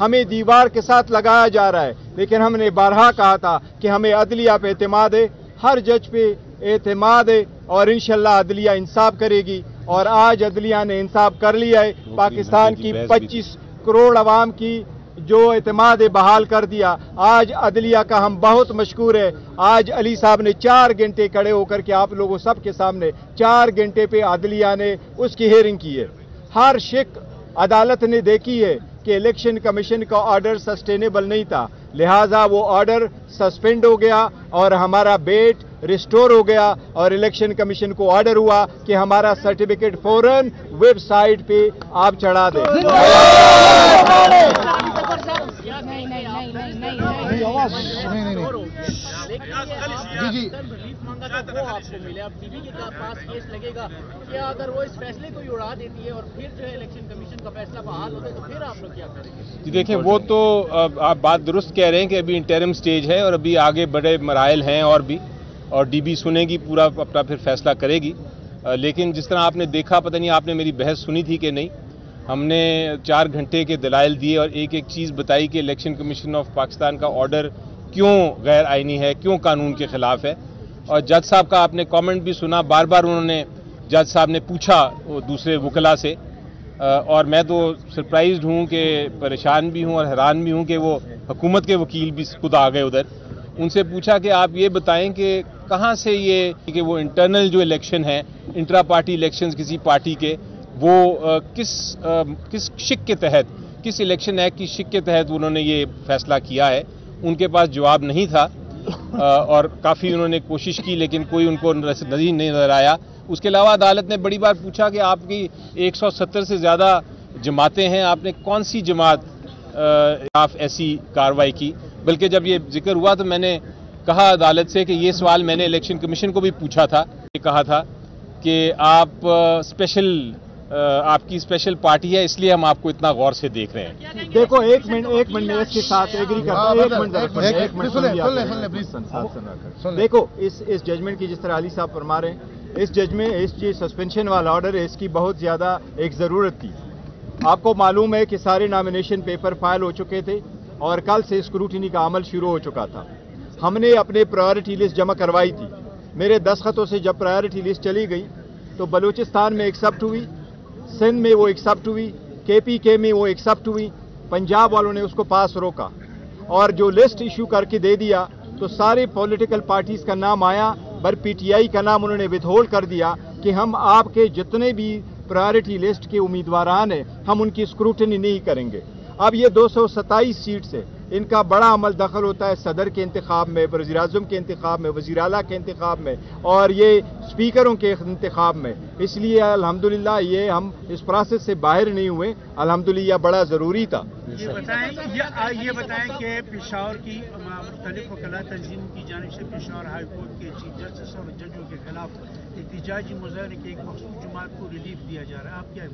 ہمیں دیوار کے ساتھ لگایا جا رہا ہے، لیکن ہم نے بارہا کہا تھا کہ ہمیں عدلیہ پہ اعتماد ہے، ہر جج پہ اعتماد ہے، اور انشاءاللہ عدلیہ انصاف کرے گی، اور آج عدلیہ نے انصاف کر لیا ہے۔ پاکستان کی 25 کروڑ عوام کی جو اعتماد بحال کر دیا۔ آج عدلیہ کا ہم بہت مشکور ہے۔ آج علی صاحب نے 4 گھنٹے کھڑے ہو کر کے آپ لوگوں سب کے سامنے 4 گھنٹے پہ عدلیہ نے اس کی ہیئرنگ کی ہے۔ ہر شک عدالت نے دیکھی ہے کہ الیکشن کمیشن کا آرڈر سسٹینیبل نہیں تھا، لہٰذا وہ آرڈر سسپینڈ ہو گیا اور ہمارا بیٹ ریسٹور ہو گیا، اور الیکشن کمیشن کو آرڈر ہوا کہ ہمارا سرٹیفکیٹ فوراً ویب سائٹ پہ آپ چڑھا دیں۔ جی دیکھیں، وہ تو آپ بات درست کہہ رہے ہیں کہ ابھی انٹرم سٹیج ہے اور ابھی آگے بڑے مراحل ہیں اور بھی، اور ڈی بی سنے گی، پورا اپنا پھر فیصلہ کرے گی۔ لیکن جس طرح آپ نے دیکھا، پتہ نہیں آپ نے میری بحث سنی تھی کہ نہیں، ہم نے 4 گھنٹے کے دلائل دیے اور ایک ایک چیز بتائی کہ الیکشن کمیشن آف پاکستان کا آرڈر کیوں غیر آئینی ہے، کیوں قانون کے خلاف ہے۔ اور جج صاحب کا آپ نے کامنٹ بھی سنا، بار بار انہوں نے، جج صاحب نے پوچھا دوسرے وکلا سے، اور میں تو سرپرائزڈ ہوں کہ پریشان بھی ہوں اور حیران بھی ہوں کہ وہ حکومت کے وکیل بھی خود آ گئے ادھر۔ ان سے پوچھا کہ آپ یہ بتائیں کہ کہاں سے یہ کہ وہ انٹرنل جو الیکشن ہے، انٹرا پارٹی الیکشنز کسی پارٹی کے، وہ کس شک کے تحت، کس الیکشن ایکٹ کی شک کے تحت انہوں نے یہ فیصلہ کیا ہے۔ ان کے پاس جواب نہیں تھا، اور کافی انہوں نے کوشش کی لیکن کوئی ان کو نہیں نظر آیا۔ اس کے علاوہ عدالت نے بڑی بار پوچھا کہ آپ کی 170 سے زیادہ جماعتیں ہیں، آپ نے کون سی جماعت خلاف ایسی کارروائی کی؟ بلکہ جب یہ ذکر ہوا تو میں نے کہا عدالت سے کہ یہ سوال میں نے الیکشن کمیشن کو بھی پوچھا تھا، یہ کہا تھا کہ آپ کی اسپیشل پارٹی ہے، اس لیے ہم آپ کو اتنا غور سے دیکھ رہے ہیں۔ دیکھو ایک منٹ میں اس کے ساتھ ایگری کرتا ہوں۔ دیکھو اس ججمنٹ کی جس طرح علی صاحب فرما رہے ہیں، اس ججمنٹ اس سسپینشن والا آرڈر ہے، اس کی بہت زیادہ ایک ضرورت تھی۔ آپ کو معلوم ہے کہ سارے نامینیشن پیپر فائل ہو چکے تھے اور کل سے اسکروٹنی کا عمل شروع ہو چکا تھا۔ ہم نے اپنے پرائیورٹی لسٹ جمع کروائی تھی۔ میرے دستخطوں سے جب پرائیورٹی لسٹ چلی گئی تو بلوچستان میں ایکسیپٹ ہوئی، سندھ میں وہ ایکسیپٹ ہوئی، KPK میں وہ ایکسیپٹ ہوئی، پنجاب والوں نے اس کو پاس روکا، اور جو لسٹ ایشو کر کے دے دیا تو سارے پولیٹیکل پارٹیز کا نام آیا، پر PTI کا نام انہوں نے وتھ ہولڈ کر دیا کہ ہم آپ کے جتنے بھی پرائیورٹی لسٹ کے امیدواران ہیں ہم ان کی اسکروٹنی نہیں کریں گے۔ اب یہ 227 سیٹ سے ان کا بڑا عمل دخل ہوتا ہے صدر کے انتخاب میں، وزیر اعظم کے انتخاب میں، وزیر اعلیٰ کے انتخاب میں، اور یہ اسپیکروں کے انتخاب میں۔ اس لیے الحمدللہ یہ ہم اس پروسیس سے باہر نہیں ہوئے، الحمدللہ یہ بڑا ضروری تھا۔ یہ بتائیں کہ پشاور کی مختلف وکلاء تنظیم کی جانب سے پشاور ہائی کورٹ کے چیف جسٹس اور ججوں کے خلاف احتجاجی مظاہرے کے ایک مخصوص جماعت کو ریلیف دیا جا رہا ہے، آپ کیا ہے؟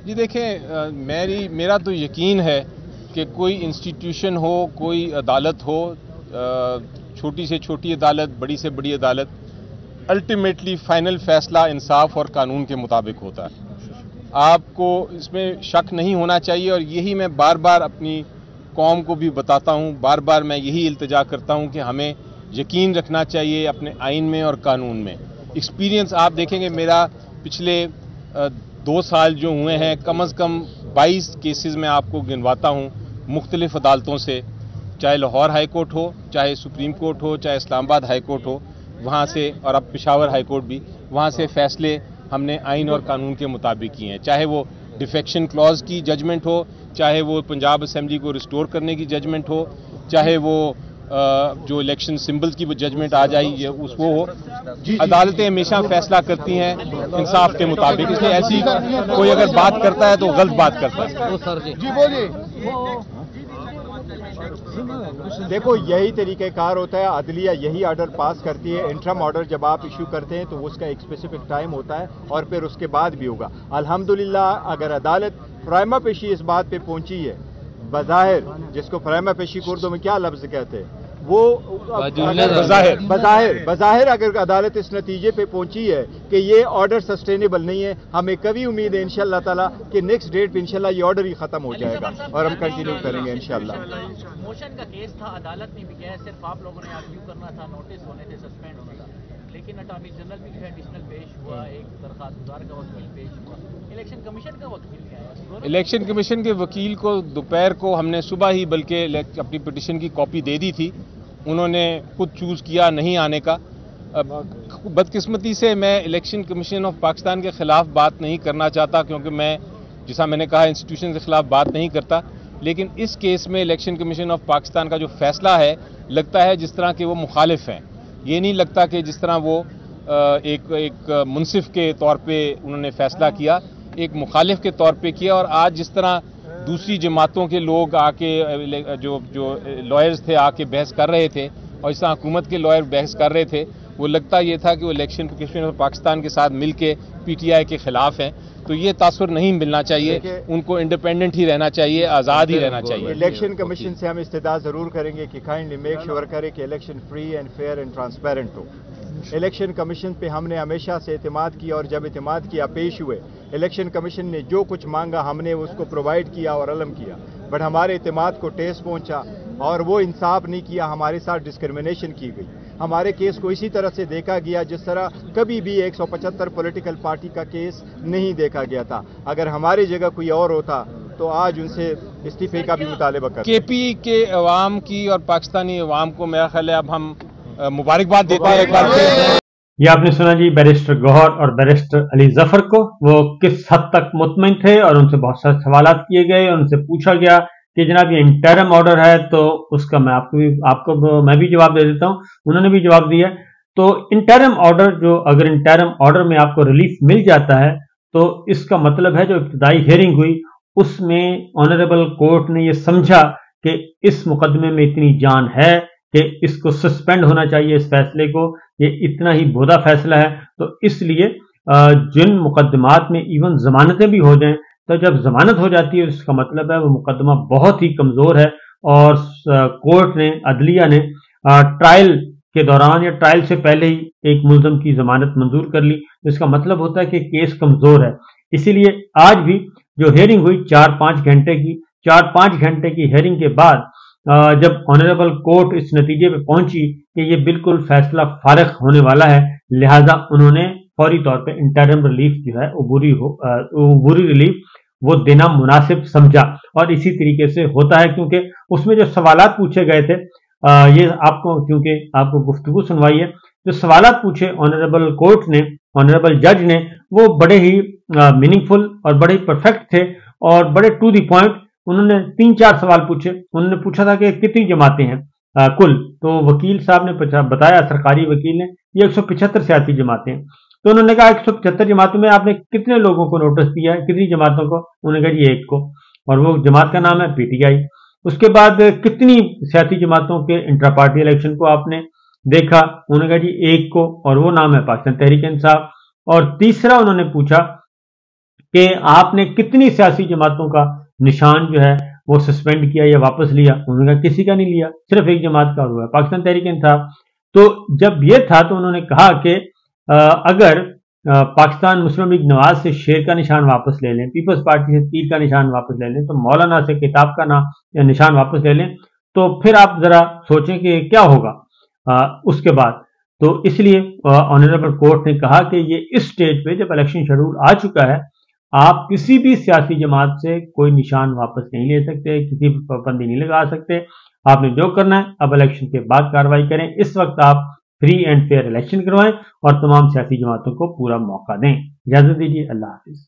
جی دیکھیں، میرا تو یقین ہے کہ کوئی انسٹیٹیوشن ہو، کوئی عدالت ہو، چھوٹی سے چھوٹی عدالت، بڑی سے بڑی عدالت، الٹیمیٹلی فائنل فیصلہ انصاف اور قانون کے مطابق ہوتا ہے۔ آپ کو اس میں شک نہیں ہونا چاہیے، اور یہی میں بار بار اپنی قوم کو بھی بتاتا ہوں، بار بار میں یہی التجا کرتا ہوں کہ ہمیں یقین رکھنا چاہیے اپنے آئین میں اور قانون میں۔ ایکسپیرینس آپ دیکھیں گے، میرا پچھلے 2 سال جو ہوئے ہیں، کم از کم 22 کیسز میں آپ کو گنواتا ہوں مختلف عدالتوں سے، چاہے لاہور ہائی کورٹ ہو، چاہے سپریم کورٹ ہو، چاہے اسلام آباد ہائی کورٹ ہو، وہاں سے، اور اب پشاور ہائی کورٹ بھی، وہاں سے فیصلے ہم نے آئین اور قانون کے مطابق کیے ہیں، چاہے وہ ڈیفیکشن کلوز کی ججمنٹ ہو، چاہے وہ پنجاب اسمبلی کو ریسٹور کرنے کی ججمنٹ ہو، چاہے وہ جو الیکشن سمبلز کی وہ ججمنٹ آ جائی اس وہ ہو۔ عدالتیں ہمیشہ فیصلہ کرتی ہیں انصاف کے مطابق، اس لیے ایسی کوئی اگر بات کرتا ہے تو غلط بات کرتا ہے۔ جی بولیے۔ دیکھو یہی طریقہ کار ہوتا ہے، عدلیہ یہی آرڈر پاس کرتی ہے۔ انٹرم آرڈر جب آپ ایشو کرتے ہیں تو اس کا ایک اسپیسیفک ٹائم ہوتا ہے اور پھر اس کے بعد بھی ہوگا۔ الحمدللہ اگر عدالت پرائما پیشی اس بات پہ پہنچی ہے، بظاہر جس کو پرائما پیشی اردو میں کیا لفظ کہتے ہیں، وہ بظاہر اگر عدالت اس نتیجے پہ پہنچی ہے کہ یہ آرڈر سسٹینیبل نہیں ہے، ہمیں کبھی امید ہے انشاءاللہ تعالیٰ کہ نیکسٹ ڈیٹ پہ انشاءاللہ یہ آرڈر ہی ختم ہو جائے گا اور ہم کنٹینیو کریں گے انشاءاللہ۔ موشن کا کیس تھا، عدالت نے بھی کیا ہے، صرف آپ لوگوں نے آرگیو کرنا تھا، نوٹس ہونے تھے، سسپینڈ ہونا تھا، لیکن اٹارنی جنرل بھی جو ہے ایڈیشنل پیش ہوا، ایک درخواست گزار کا وکیل پیش ہوا، الیکشن کمیشن کا وکیل کیا ہے؟ الیکشن کمیشن کے وکیل کو دوپہر کو ہم نے صبح ہی بلکہ اپنی پٹیشن کی کاپی دے دی تھی، انہوں نے خود چوز کیا نہیں آنے کا۔ بدقسمتی سے میں الیکشن کمیشن آف پاکستان کے خلاف بات نہیں کرنا چاہتا، کیونکہ میں جیسا میں نے کہا انسٹیٹیوشن کے خلاف بات نہیں کرتا، لیکن اس کیس میں الیکشن کمیشن آف پاکستان کا جو فیصلہ ہے لگتا ہے جس طرح کہ وہ مخالف ہیں، یہ نہیں لگتا کہ جس طرح وہ ایک منصف کے طور پہ انہوں نے فیصلہ کیا، ایک مخالف کے طور پہ کیا۔ اور آج جس طرح دوسری جماعتوں کے لوگ آ کے جو لائرز تھے آ کے بحث کر رہے تھے، اور اس طرح حکومت کے لائر بحث کر رہے تھے، وہ لگتا یہ تھا کہ وہ الیکشن کمیشن آف پاکستان کے ساتھ مل کے پی ٹی آئی کے خلاف ہیں، تو یہ تاثر نہیں ملنا چاہیے، ان کو انڈیپینڈنٹ ہی رہنا چاہیے، آزاد ہی رہنا چاہیے۔ الیکشن کمیشن سے ہم استدعا ضرور کریں گے کہ کائنڈلی میک شیور کرے کہ election free and fair and transparent ہو۔ الیکشن کمیشن پہ ہم نے ہمیشہ سے اعتماد کیا، اور جب اعتماد کیا پیش ہوئے، الیکشن کمیشن نے جو کچھ مانگا ہم نے اس کو پرووائڈ کیا اور علم کیا، بٹ ہمارے اعتماد کو ٹیس پہنچا اور وہ انصاف نہیں کیا، ہمارے ساتھ ڈسکرمنیشن کی گئی، ہمارے کیس کو اسی طرح سے دیکھا گیا جس طرح کبھی بھی 175 پولیٹیکل پارٹی کا کیس نہیں دیکھا گیا تھا۔ اگر ہماری جگہ کوئی اور ہوتا تو آج ان سے استعفے کا بھی مطالبہ کرتے۔ کے پی کے عوام کی اور پاکستانی عوام کو میرا خیال ہے اب ہم مبارکباد دیتے ہیں ایک بار پھر۔ یہ آپ نے سنا جی بیرسٹر گوہر اور بیرسٹر علی ظفر کو، وہ کس حد تک مطمئن تھے، اور ان سے بہت سارے سوالات کیے گئے، اور ان سے پوچھا گیا کہ جناب یہ انٹرم آرڈر ہے تو اس کا میں میں بھی جواب دے دیتا ہوں، انہوں نے بھی جواب دیا۔ تو انٹرم آرڈر اگر انٹرم آرڈر میں آپ کو ریلیف مل جاتا ہے تو اس کا مطلب ہے جو ابتدائی ہیئرنگ ہوئی اس میں آنریبل کورٹ نے یہ سمجھا کہ اس مقدمے میں اتنی جان ہے کہ اس کو سسپینڈ ہونا چاہیے، اس فیصلے کو، یہ اتنا ہی بھودا فیصلہ ہے، تو اس لیے جن مقدمات میں ایون ضمانتیں بھی ہو جائیں، تو جب ضمانت ہو جاتی ہے اس کا مطلب ہے وہ مقدمہ بہت ہی کمزور ہے، اور کورٹ نے، عدلیہ نے ٹرائل کے دوران یا ٹرائل سے پہلے ہی ایک ملزم کی ضمانت منظور کر لی، اس کا مطلب ہوتا ہے کہ کیس کمزور ہے۔ اسی لیے آج بھی جو ہیئرنگ ہوئی 4-5 گھنٹے کی، 4-5 گھنٹے کی ہیئرنگ کے بعد جب آنریبل کورٹ اس نتیجے پہ پہنچی کہ یہ بالکل فیصلہ فارغ ہونے والا ہے، لہذا انہوں نے فوری طور پہ انٹرم ریلیف جو ہے عبوری ریلیف وہ دینا مناسب سمجھا، اور اسی طریقے سے ہوتا ہے، کیونکہ اس میں جو سوالات پوچھے گئے تھے، یہ کیونکہ آپ کو گفتگو سنوائی ہے، جو سوالات پوچھے آنریبل کورٹ نے، آنریبل جج نے، وہ بڑے ہی میننگ فل اور بڑے ہی پرفیکٹ تھے اور بڑے ٹو دی پوائنٹ۔ انہوں نے 3-4 سوال پوچھے، انہوں نے پوچھا تھا کہ کتنی جماعتیں ہیں کل، تو وکیل صاحب نے بتایا، سرکاری وکیل نے، یہ 175 سیاسی جماعتیں ہیں، تو انہوں نے کہا 175 جماعتوں میں آپ نے کتنے لوگوں کو نوٹس دیا ہے، کتنی جماعتوں کو؟ انہوں نے کہا جی ایک کو، اور وہ جماعت کا نام ہے پی ٹی آئی۔ اس کے بعد کتنی سیاسی جماعتوں کے انٹرا پارٹی الیکشن کو آپ نے دیکھا؟ انہوں نے کہا جی ایک کو، اور وہ نام ہے پاکستان تحریک انصاف۔ اور تیسرا انہوں نے پوچھا کہ آپ نے کتنی سیاسی جماعتوں کا نشان جو ہے وہ سسپینڈ کیا یا واپس لیا؟ انہوں نے کہا کسی کا نہیں لیا، صرف ایک جماعت کا ہوا ہے، پاکستان تحریک انصاف۔ تو جب یہ تھا تو انہوں نے کہا کہ اگر پاکستان مسلم لیگ نواز سے شیر کا نشان واپس لے لیں، پیپلز پارٹی سے تیر کا نشان واپس لے لیں، تو مولانا سے کتاب کا نام یا نشان واپس لے لیں، تو پھر آپ ذرا سوچیں کہ کیا ہوگا اس کے بعد۔ تو اس لیے آنریبل کورٹ نے کہا کہ یہ اس سٹیج پہ جب الیکشن شیڈول آ چکا ہے، آپ کسی بھی سیاسی جماعت سے کوئی نشان واپس نہیں لے سکتے، کسی بھی پابندی نہیں لگا سکتے، آپ نے جو کرنا ہے اب الیکشن کے بعد کارروائی کریں، اس وقت آپ فری اینڈ فیئر الیکشن کروائیں اور تمام سیاسی جماعتوں کو پورا موقع دیں۔ اجازت دیجیے، اللہ حافظ۔